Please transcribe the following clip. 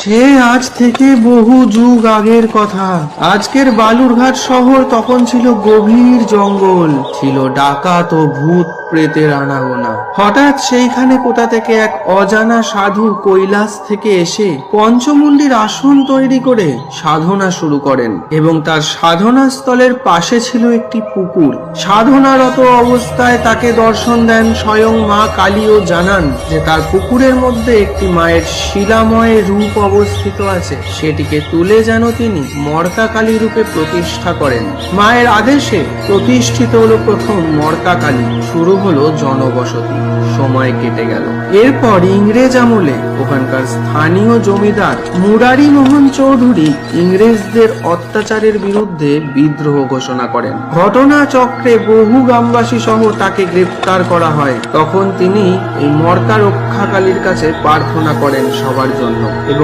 সে আজ থেকে বহু যুগ আগের কথা। আজকের বালুরঘাট শহর তখন ছিল গভীর জঙ্গল, ছিল ডাকাত ও ভূত প্রেতের আনাগোনা। হঠাৎ সেইখানে কোথা থেকে এক অজানা সাধু কৈলাস থেকে এসে পঞ্চমুণ্ডির আসন তৈরি করে সাধনা শুরু করেন, এবং তার সাধনা স্থলের পাশে ছিল একটি পুকুর। সাধনারত অবস্থায় তাকে দর্শন দেন স্বয়ং মা কালী ও জানান যে তার পুকুরের মধ্যে একটি মায়ের শিলাময় রূপ অবস্থিত আছে, সেটিকে তুলে যেন তিনি মর্তা কালী রূপে প্রতিষ্ঠা করেন। মায়ের আদেশে প্রতিষ্ঠিত হলো প্রথম মর্তা কালী। শুরু হলো জনবসতি। সময় কেটে গেল। এরপর ইংরেজ আমলে ওখানকার স্থানীয় জমিদার মুরারি মোহন চৌধুরী ইংরেজদের অত্যাচারের বিরুদ্ধে বিদ্রোহ ঘোষণা করেন। ঘটনা চক্রে বহু গ্রামবাসী সহ তাকে গ্রেফতার করা হয়। তখন তিনি এই মর্তা রক্ষাকালীর কাছে প্রার্থনা করেন সবার জন্য, এবং